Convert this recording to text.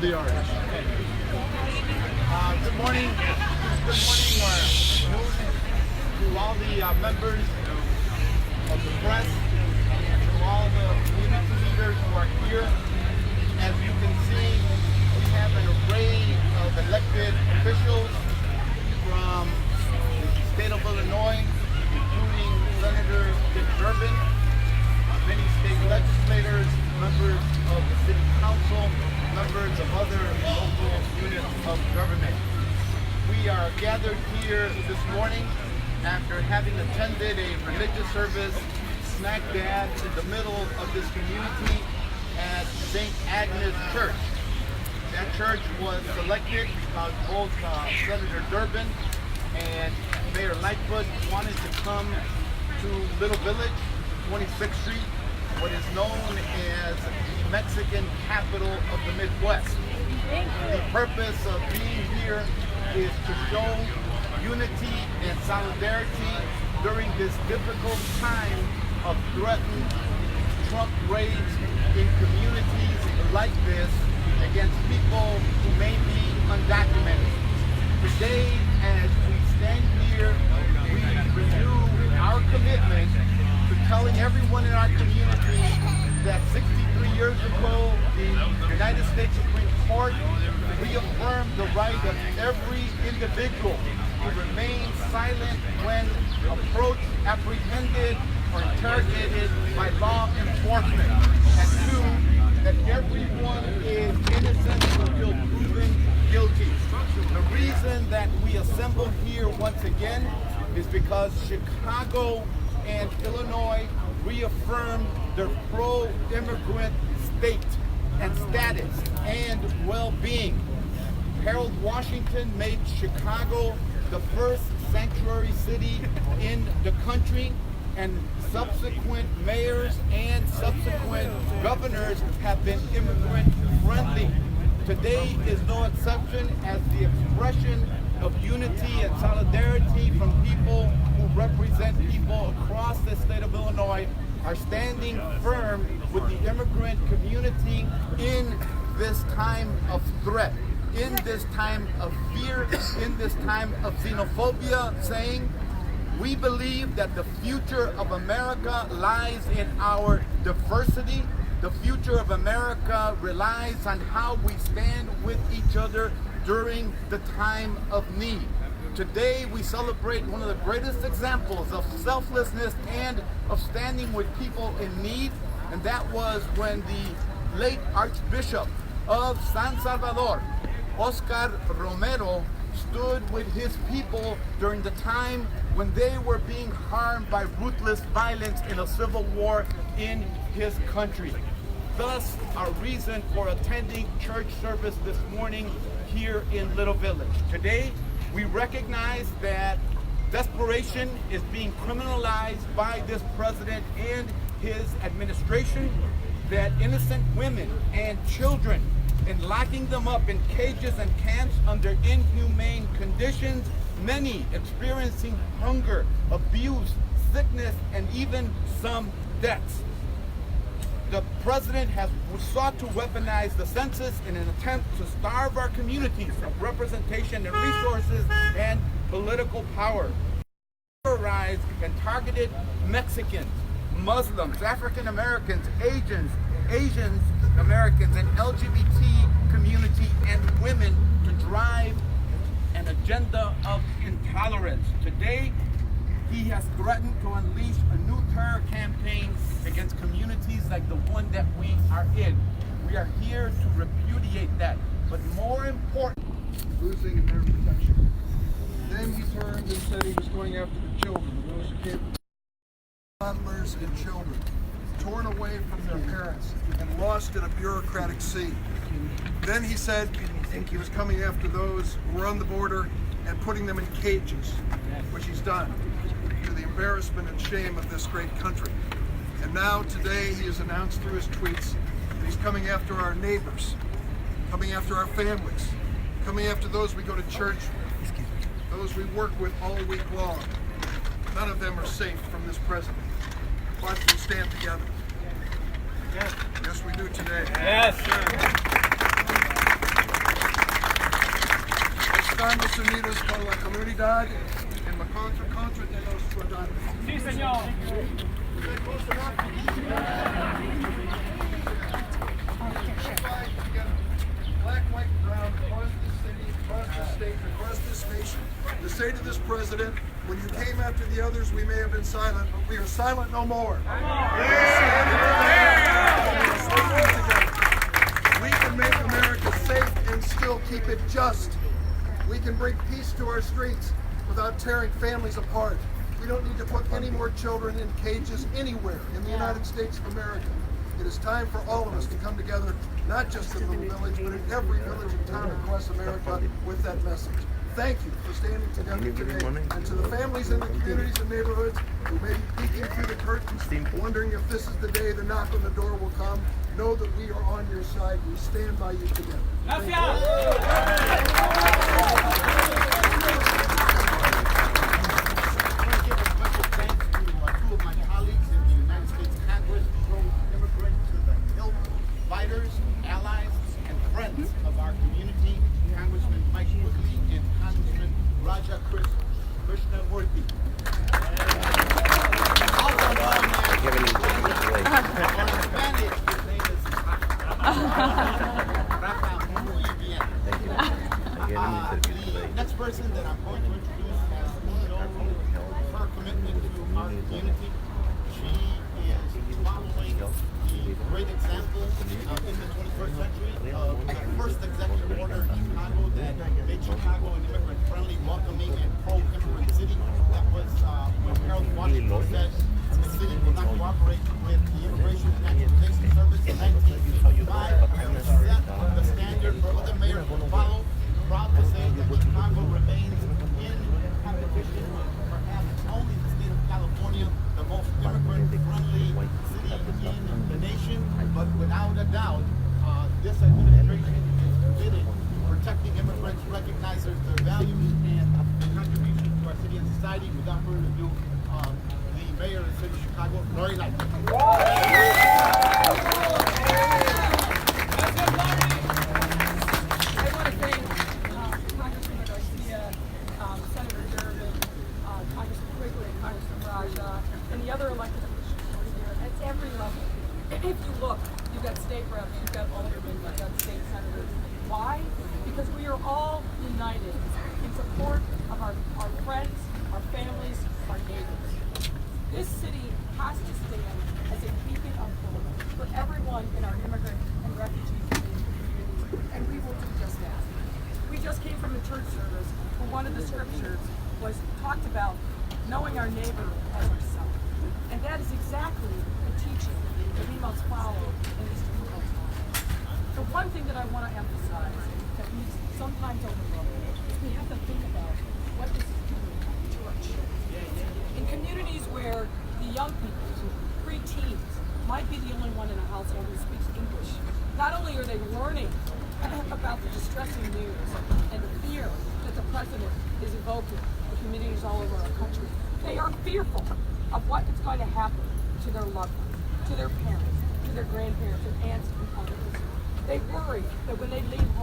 the Irish. Good morning. Good morning or noon to all the members of the press and to all the community leaders who are here. As you can see, we have an array of elected officials from the state of Illinois, including Senator Dick Durbin, many state legislators, members of the city council, members of other local units of government. We are gathered here this morning after having attended a religious service smack dab in the middle of this community at St. Agnes Church. That church was selected because both Senator Durbin and Mayor Lightfoot wanted to come to Little Village, 26th Street, what is known as the Mexican capital of the Midwest. The purpose of being here is to show unity and solidarity during this difficult time of threatened Trump raids in communities like this against people who may be undocumented. Today, as we stand here, we renew our commitment to telling everyone in our community that 63 years ago, the United States Supreme Court reaffirmed the right of every individual to remain silent when approached, apprehended, or interrogated by law enforcement. And two, that everyone is innocent until proven guilty. The reason that we assemble here once again is because Chicago and Illinois reaffirmed their pro-immigrant state and status and well-being. Harold Washington made Chicago the first sanctuary city in the country, and subsequent mayors and subsequent governors have been immigrant friendly. Today is no exception, as the expression of unity and solidarity from people who represent people across the state of Illinois are standing firm with the immigrant community in this time of threat, in this time of fear, in this time of xenophobia, saying, we believe that the future of America lies in our diversity. The future of America relies on how we stand with each other during the time of need. Today we celebrate one of the greatest examples of selflessness and of standing with people in need, and that was when the late Archbishop of San Salvador, Oscar Romero, stood with his people during the time when they were being harmed by ruthless violence in a civil war in his country. Thus, our reason for attending church service this morning here in Little Village. Today, we recognize that desperation is being criminalized by this president and his administration, that innocent women and children, and locking them up in cages and camps under inhumane conditions, many experiencing hunger, abuse, sickness, and even some deaths. The president has sought to weaponize the census in an attempt to starve our communities of representation and resources and political power. Terrorized and targeted Mexicans, Muslims, African Americans, Asians Americans, and LGBT community and women to drive an agenda of intolerance. Today, he has threatened to unleash a new terror campaign against communities like the one that we are in. We are here to repudiate that, but more important, Losing their protection. Then he turned and said he was going after the children, those who came, toddlers and children, torn away from their parents and lost in a bureaucratic sea. Then he said he was coming after those who were on the border and putting them in cages, which he's done, to the embarrassment and shame of this great country. And now today he has announced through his tweets that he's coming after our neighbors, coming after our families, coming after those we go to church with, those we work with all week long. None of them are safe from this president. But we stand together. Yes, we do today. yes. Estamos unidos con la comunidad en la contra de los ciudadanos. Sí, señor. Black, white, and brown across this city, across this state, across this nation. To say to this president, when you came after the others, we may have been silent, but we are silent no more. We can make America safe and still keep it just. We can bring peace to our streets without tearing families apart. We don't need to put any more children in cages anywhere in the United States of America. It is time for all of us to come together, not just in Little Village, but in every village and town across America with that message. Thank you for standing together today. And to the families in the communities and neighborhoods who may be peeking through the curtains, wondering if this is the day the knock on the door will come, know that we are on your side. We stand by you together. Allies and friends of our community, Congressman Mike Quigley and Congressman Raja Krishnamurthy. Also known as on Spanish, his name is Rafa muy bien. The next person that I'm going to introduce has shown her commitment to our community. She is following the great example in the 21st century of the first executive order in Chicago that made Chicago an immigrant-friendly, welcoming, and pro-immigrant city. That was when Harold Washington said the city will not cooperate with the Immigration and Naturalization Service in 1985 and set the standard for other mayors to follow. Proud to say that Chicago remains in competition with perhaps only the state of California, the most immigrant-friendly city in the nation, but without a doubt, this administration is committed to protecting immigrants, recognizes their values and contributions to our city and society. Without further ado, the mayor of the city of Chicago, Lori Light. I want to thank Congressman Garcia, Senator Durbin, Congressman Quigley, Congressman Raja, and the other elected officials here at every level. If you look, you've got state reps, you've got aldermen, you've got state senators. Why? Because we are all united in support of our friends, our families, our neighbors. This city has to stand as a beacon of hope for everyone in our immigrant and refugee community, and we will do just that. We just came from a church service where one of the scriptures was talked about knowing our neighbor as ourselves. And that is exactly the teaching that we must follow in these difficult times. The one thing that I want to emphasize that we sometimes overlook is we have to think about what this is doing to our children. In communities where the young people, pre-teens, might be the only one in a household who speaks English, not only are they learning about the distressing news and the fear that the president is evoking in communities all over our country, they are fearful of what is going to happen to their loved ones, to their parents, to their grandparents, and aunts and uncles. They worry that when they leave home,